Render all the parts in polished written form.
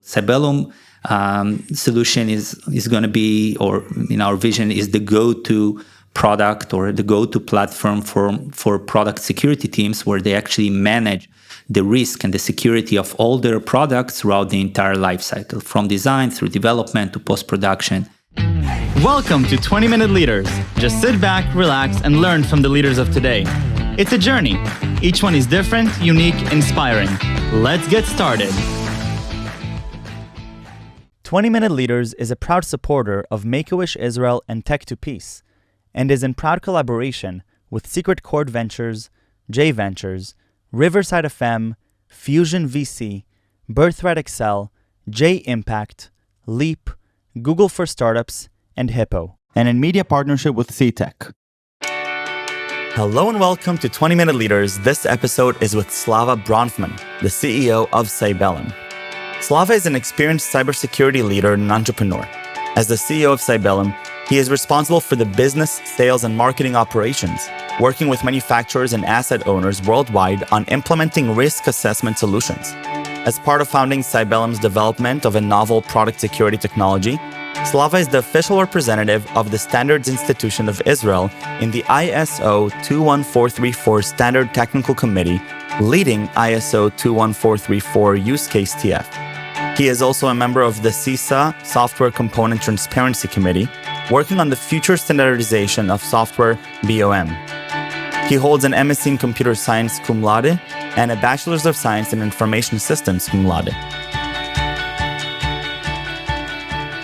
Cybellum solution is going to be, or in our vision, is the go-to product or the go-to platform for product security teams, where they actually manage the risk and the security of all their products throughout the entire life cycle, from design through development to post-production. Welcome to 20-Minute Leaders. Just sit back, relax, and learn from the leaders of today. It's a journey. Each one is different, unique, inspiring. Let's get started. 20-Minute Leaders is a proud supporter of Make-A-Wish Israel and Tech2Peace, and is in proud collaboration with Secret Chord Ventures, J Ventures, Riverside FM, Fusion VC, Birthright Excel, J Impact, Leap, Google for Startups, and Hippo, and in media partnership with CTech. Hello and welcome to 20-Minute Leaders. This episode is with Slava Bronfman, the CEO of Cybellum. Slava is an experienced cybersecurity leader and entrepreneur. As the CEO of Cybellum, he is responsible for the business, sales, and marketing operations, working with manufacturers and asset owners worldwide on implementing risk assessment solutions. As part of founding Cybellum's development of a novel product security technology, Slava is the official representative of the Standards Institution of Israel in the ISO21434 Standard Technical Committee, leading ISO21434 Use-Case TF. He is also a member of the CISA Software Component Transparency Committee, working on the future standardization of Software BoM. He holds an M.Sc in Computer Science Cum Laude and a Bachelor's of Science in Information Systems Cum Laude.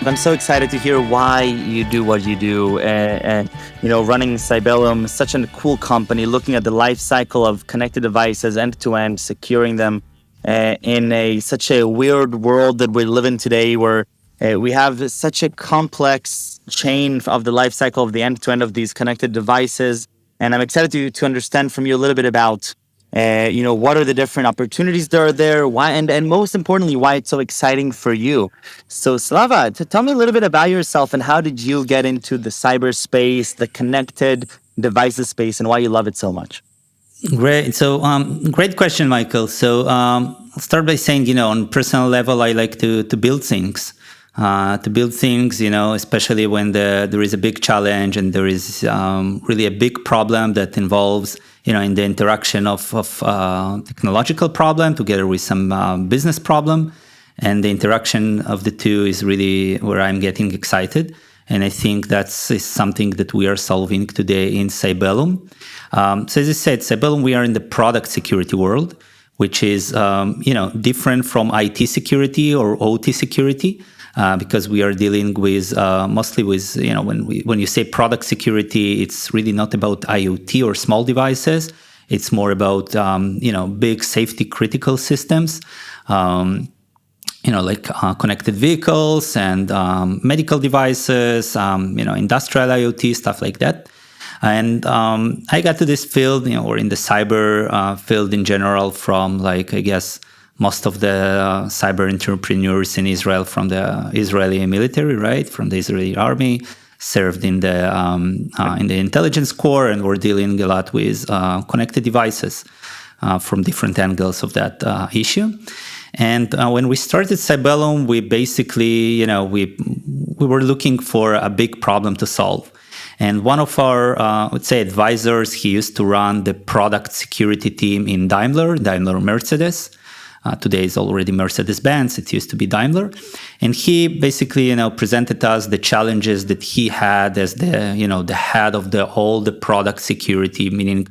I'm so excited to hear why you do what you do, and running Cybellum, such a cool company, looking at the life cycle of connected devices end to end, securing them in such a weird world that we live in today, where we have such a complex chain of the life cycle of the end to end of these connected devices. And I'm excited to understand from you a little bit about what are the different opportunities that are there, why, and most importantly, why it's so exciting for you. So Slava, tell me a little bit about yourself and how did you get into the cyberspace, the connected devices space, and why you love it so much? Great. So great question, Michael. So I'll start by saying, on a personal level, I like to build things. Especially when there is a big challenge and there is really a big problem that involves, in the interaction of technological problem together with some business problem. And the interaction of the two is really where I'm getting excited. And I think is something that we are solving today in Cybellum. So as I said, Cybellum, we are in the product security world, which is, different from IT security or OT security. Because we are dealing with mostly with, when you say product security, it's really not about IoT or small devices. It's more about, big safety critical systems, like connected vehicles and medical devices, industrial IoT, stuff like that. And I got to this field, or in the cyber field in general from most of the cyber entrepreneurs in Israel from the Israeli military, right, from the Israeli army, served in the intelligence corps, and were dealing a lot with connected devices from different angles of that issue. And when we started Cybellum, we basically, we were looking for a big problem to solve. And one of our, advisors, he used to run the product security team in Daimler Mercedes. Today is already Mercedes-Benz. It used to be Daimler. And he basically, presented us the challenges that he had as the head of all the product security, meaning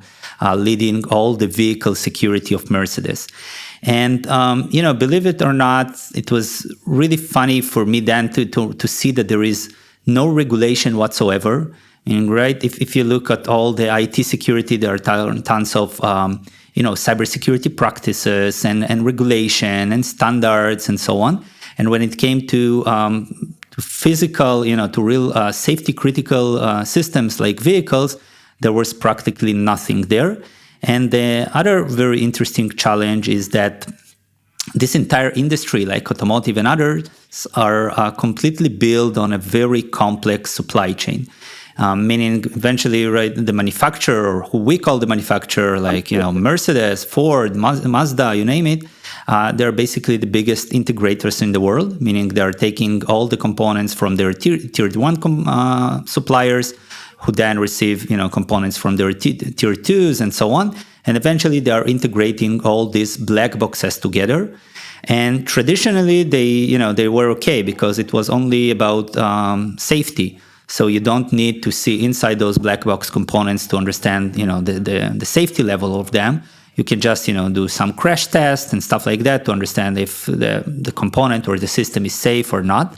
leading all the vehicle security of Mercedes. And, believe it or not, it was really funny for me then to see that there is no regulation whatsoever. And right, if you look at all the IT security, there are tons of cybersecurity practices and regulation and standards and so on. And when it came to physical, to real safety critical systems like vehicles, there was practically nothing there. And the other very interesting challenge is that this entire industry, like automotive and others, are completely built on a very complex supply chain. meaning eventually, right, the manufacturer, or who we call the manufacturer, like, Mercedes, Ford, Mazda, you name it, they're basically the biggest integrators in the world, meaning they're taking all the components from their tier 1 suppliers, who then receive, components from their tier 2s and so on. And eventually they are integrating all these black boxes together. And traditionally they were okay because it was only about safety. So you don't need to see inside those black box components to understand, the safety level of them. You can just, do some crash tests and stuff like that to understand if the component or the system is safe or not.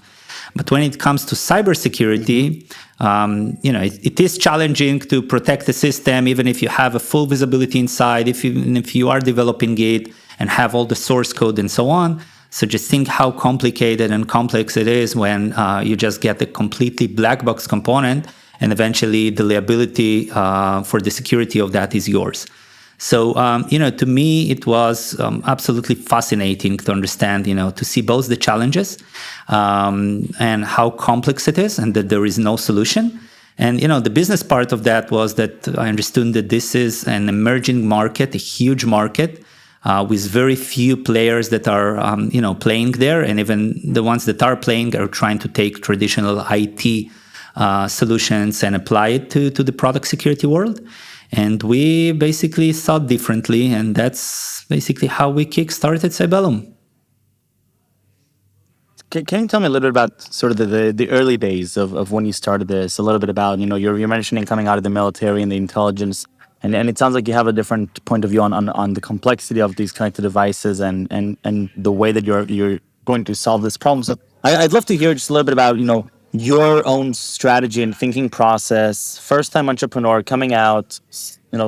But when it comes to cybersecurity, it is challenging to protect the system, even if you have a full visibility inside, if you are developing it and have all the source code and so on. So just think how complicated and complex it is when you just get a completely black box component, and eventually the liability for the security of that is yours. So, to me, it was absolutely fascinating to understand, to see both the challenges and how complex it is, and that there is no solution. And, the business part of that was that I understood that this is an emerging market, a huge market, with very few players that are, playing there. And even the ones that are playing are trying to take traditional IT solutions and apply it to the product security world. And we basically thought differently, and that's basically how we kickstarted Cybellum. Can you tell me a little bit about sort of the early days of when you started this? A little bit about, you're mentioning coming out of the military and the intelligence, and it sounds like you have a different point of view on the complexity of these connected devices and the way that you're going to solve this problem. So I'd love to hear just a little bit about, your own strategy and thinking process, first-time entrepreneur coming out,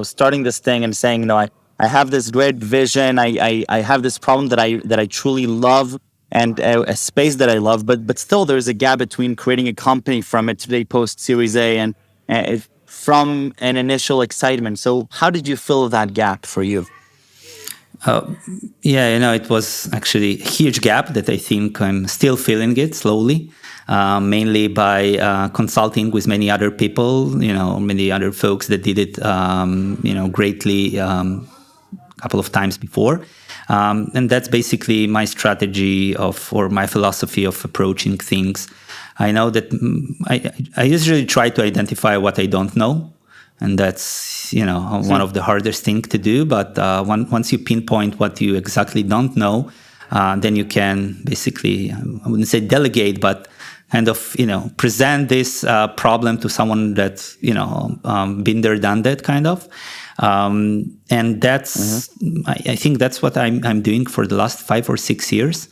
starting this thing and saying, I have this great vision, I have this problem that I truly love, and a space that I love, but still there's a gap between creating a company from it today post Series A and from an initial excitement. So how did you fill that gap for you? It was actually a huge gap that I think I'm still feeling it slowly. Mainly by consulting with many other people, many other folks that did it, greatly a couple of times before. And that's basically my strategy or my philosophy of approaching things. I know that I usually try to identify what I don't know. And that's, one of the hardest things to do. But once you pinpoint what you exactly don't know, then you can basically, I wouldn't say delegate, but kind of, present this problem to someone that's, been there, done that kind of. And that's, I think that's what I'm doing for the last 5 or 6 years.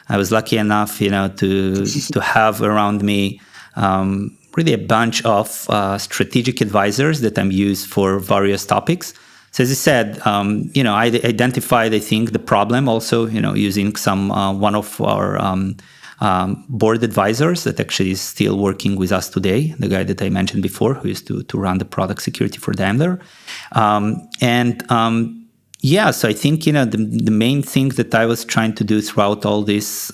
I was lucky enough, to have around me really a bunch of strategic advisors that I'm used for various topics. So as I said, I identified, I think, the problem also, using one of our board advisors that actually is still working with us today, the guy that I mentioned before, who used to run the product security for Daimler. So I think, the main thing that I was trying to do throughout all this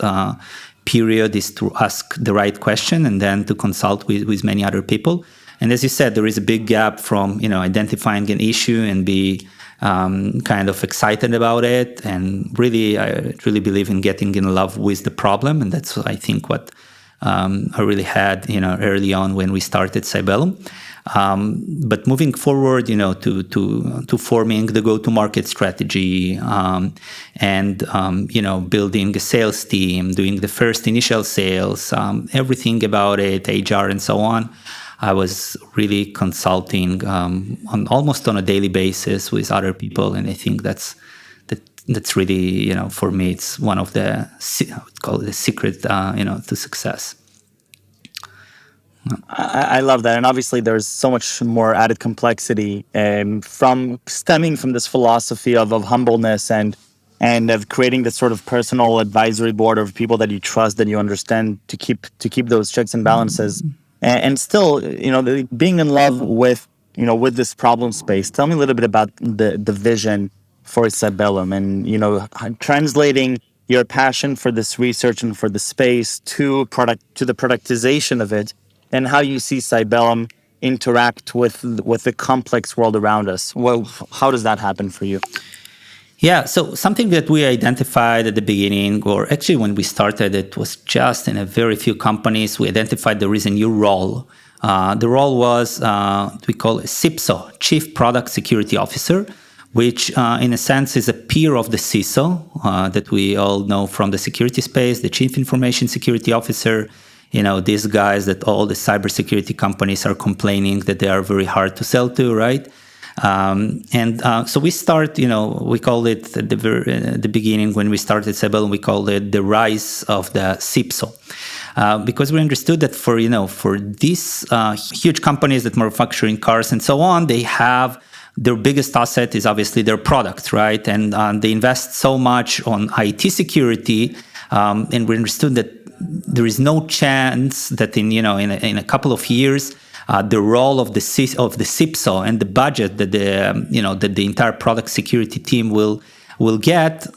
period is to ask the right question and then to consult with many other people. And as you said, there is a big gap from, identifying an issue and be kind of excited about it. And really, I really believe in getting in love with the problem. And that's, I think, what I really had, early on when we started Cybellum. But moving forward, to forming the go-to-market strategy, and building a sales team, doing the first initial sales, everything about it, HR and so on. I was really consulting almost on a daily basis with other people, and I think that's really, for me, it's one of the, I would call it the secret, to success. I love that, and obviously there's so much more added complexity stemming from this philosophy of humbleness and of creating this sort of personal advisory board of people that you trust, that you understand, to keep those checks and balances, and still, being in love with this problem space. Tell me a little bit about the vision for Cybellum, and translating your passion for this research and for the space to the productization of it, and how you see Cybellum interact with the complex world around us? Well, how does that happen for you? Yeah, so something that we identified at the beginning, or actually when we started, it was just in a very few companies, we identified there is a new role. The role was, we call it CIPSO, Chief Product Security Officer, which in a sense is a peer of the CISO that we all know from the security space, the Chief Information Security Officer, these guys that all the cybersecurity companies are complaining that they are very hard to sell to, right? So we start, we call it at the beginning when we started Cybellum, we called it the rise of the CIPSO. Because we understood that for these huge companies that manufacturing cars and so on, they have their biggest asset is obviously their product, right? And they invest so much on IT security, and we understood that there is no chance that in a couple of years the role of the CIPSO and the budget that the entire product security team will get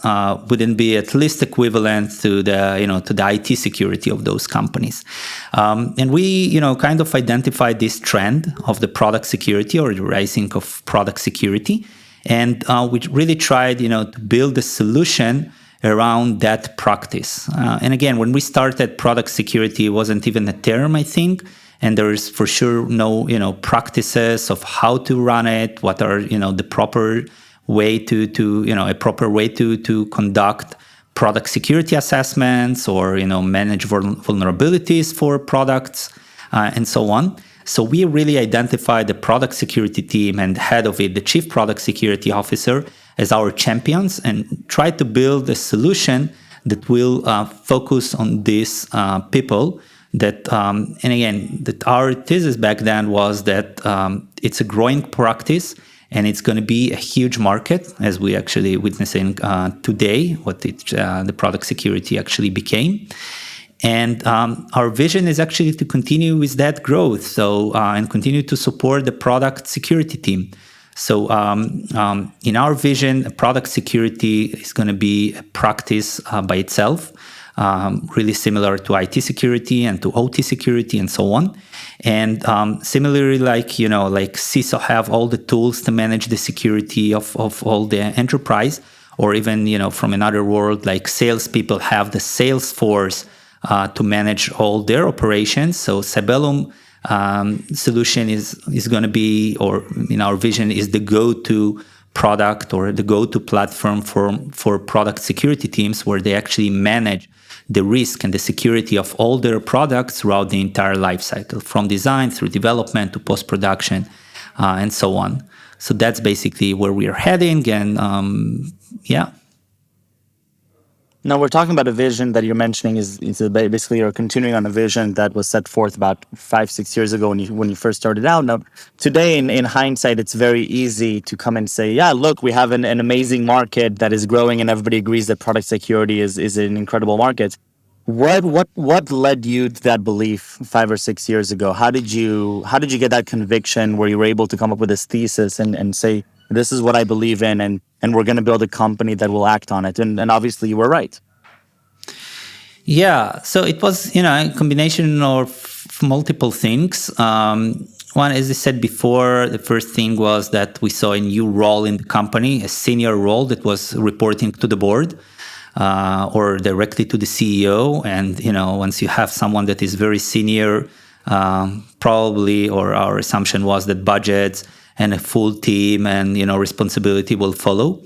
wouldn't be at least equivalent to the IT security of those companies. And we kind of identified this trend of the product security or the rising of product security, and we really tried to build a solution around that practice. And again, when we started, product security wasn't even a term, I think. And there is for sure no, practices of how to run it, what are, the proper way to conduct product security assessments or, manage vulnerabilities for products and so on. So we really identified the product security team and head of it, the chief product security officer, as our champions and try to build a solution that will focus on these people. That and again, that our thesis back then was that it's a growing practice and it's going to be a huge market, as we actually witnessing today, what the product security actually became. And our vision is actually to continue with that growth, so and continue to support the product security team. So in our vision, product security is going to be a practice by itself. Really similar to IT security and to OT security and so on. And similarly, like CISO have all the tools to manage the security of all the enterprise, or even, from another world, like salespeople have the sales force to manage all their operations. So Cybellum solution is going to be, or in our vision, is the go-to product or the go-to platform for product security teams, where they actually manage the risk and the security of all their products throughout the entire life cycle, from design through development to post-production and so on. So that's basically where we are heading, and yeah. Now we're talking about a vision that you're mentioning is basically you're continuing on a vision that was set forth about 5-6 years ago when you first started out. Now today in hindsight, it's very easy to come and say, yeah, look, we have an amazing market that is growing and everybody agrees that product security is an incredible market. What led you to that belief 5 or 6 years ago? How did you get that conviction where you were able to come up with this thesis and say, this is what I believe in, and we're going to build a company that will act on it? And obviously you were right. Yeah, so it was, a combination of multiple things. One, as I said before, the first thing was that we saw a new role in the company, a senior role that was reporting to the board or directly to the CEO. And, once you have someone that is very senior, probably, or our assumption was that budgets and a full team and, responsibility will follow.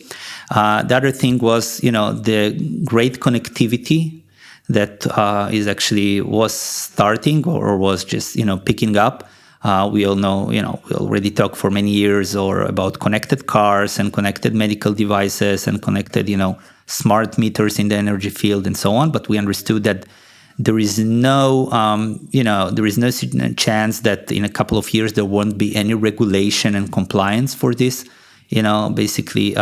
The other thing was, the great connectivity that was starting or was just, picking up. We all know, we already talked for many years about connected cars and connected medical devices and connected, smart meters in the energy field and so on. But we understood that there is no chance that in a couple of years there won't be any regulation and compliance for this, basically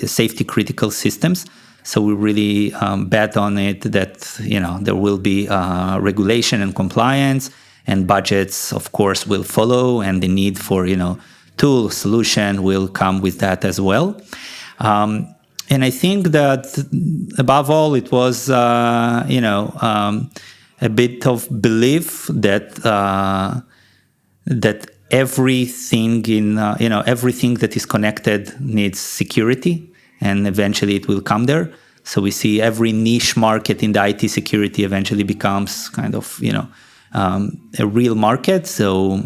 safety critical systems. So we really bet on it that there will be regulation and compliance, and budgets, of course, will follow, and the need for tool solution will come with that as well. And I think that above all, it was a bit of belief that that everything in everything that is connected needs security, and eventually it will come there. So we see every niche market in the IT security eventually becomes kind of a real market. So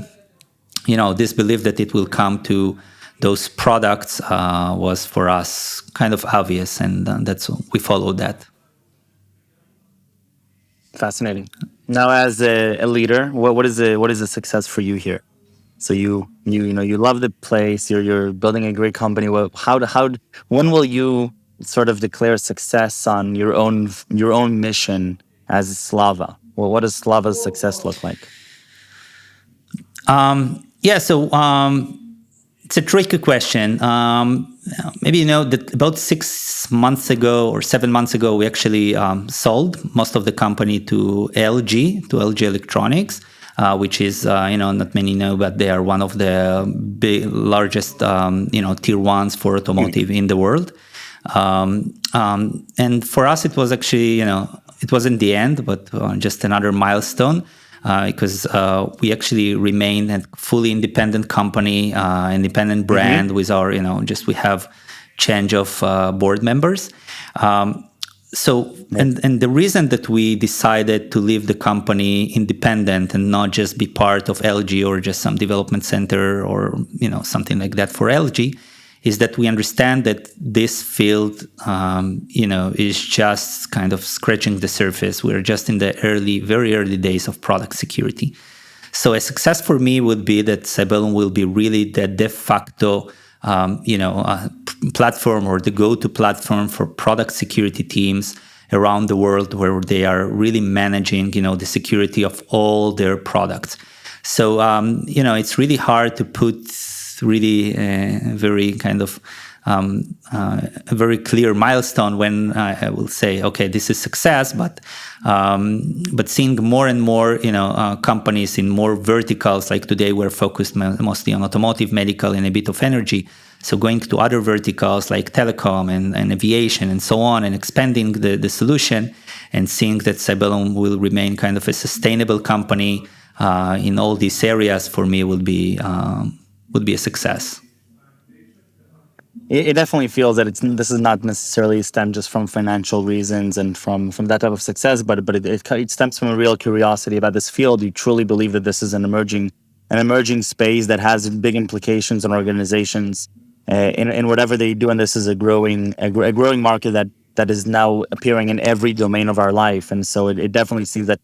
this belief that it will come to those products was for us kind of obvious, and that's we followed that. Fascinating. Now, as a leader, what is a success for you here? So you love the place. You're building a great company. When will you sort of declare success on your own mission as Slava? Well, what does Slava's success look like? It's a tricky question. Maybe that about 6 months ago or 7 months ago, we actually sold most of the company to LG Electronics, which is not many know, but they are one of the largest tier ones for automotive in the world. And for us, it was actually it wasn't the end, but just another milestone. Because we actually remain a fully independent company, independent brand with our, we have change of board members. And the reason that we decided to leave the company independent and not just be part of LG or just some development center or, something like that for LG is that we understand that this field, is just kind of scratching the surface. We're just in the very early days of product security. So a success for me would be that Cybellum will be really the de facto, platform or the go-to platform for product security teams around the world, where they are really managing, the security of all their products. So, it's really hard to put really very kind of a very clear milestone when I will say, okay, this is success. But seeing more and more, companies in more verticals, like today we're focused mostly on automotive, medical, and a bit of energy. So going to other verticals like telecom and aviation and so on, and expanding the solution, and seeing that Cybellum will remain kind of a sustainable company in all these areas, for me would be a success. It definitely feels that this is not necessarily stemmed just from financial reasons and from that type of success, but it stems from a real curiosity about this field. You truly believe that this is an emerging space that has big implications on organizations in whatever they do, and this is a growing market that is now appearing in every domain of our life. And so it definitely seems that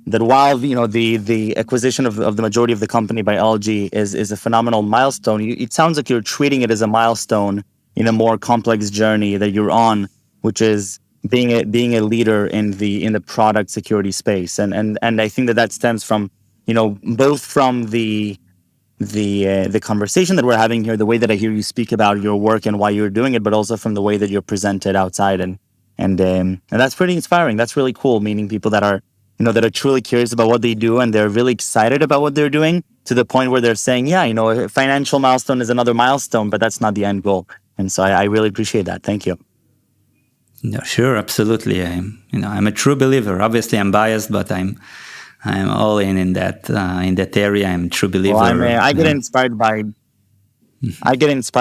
while the acquisition of the majority of the company by LG is a phenomenal milestone, it sounds like you're treating it as a milestone in a more complex journey that you're on, which is being a leader in the product security space. And I think that stems from both from the conversation that we're having here, the way that I hear you speak about your work and why you're doing it, but also from the way that you're presented outside, and that's pretty inspiring. That's really cool. Meeting people that are truly curious about what they do, and they're really excited about what they're doing, to the point where they're saying, a financial milestone is another milestone, but that's not the end goal. And so I really appreciate that. Thank you. No, sure, absolutely. I'm a true believer. Obviously, I'm biased, but I'm all in that area. I'm a true believer. Well, I get inspired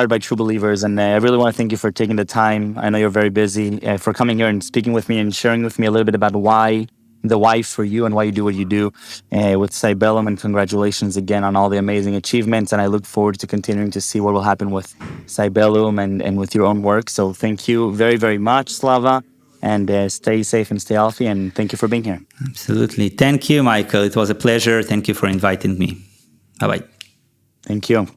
by true believers, and I really want to thank you for taking the time. I know you're very busy, for coming here and speaking with me and sharing with me a little bit about the why for you and why you do what you do with Cybellum. And congratulations again on all the amazing achievements. And I look forward to continuing to see what will happen with Cybellum and with your own work. So thank you very, very much, Slava, and stay safe and stay healthy. And thank you for being here. Absolutely. Thank you, Michael. It was a pleasure. Thank you for inviting me. Bye-bye. Thank you.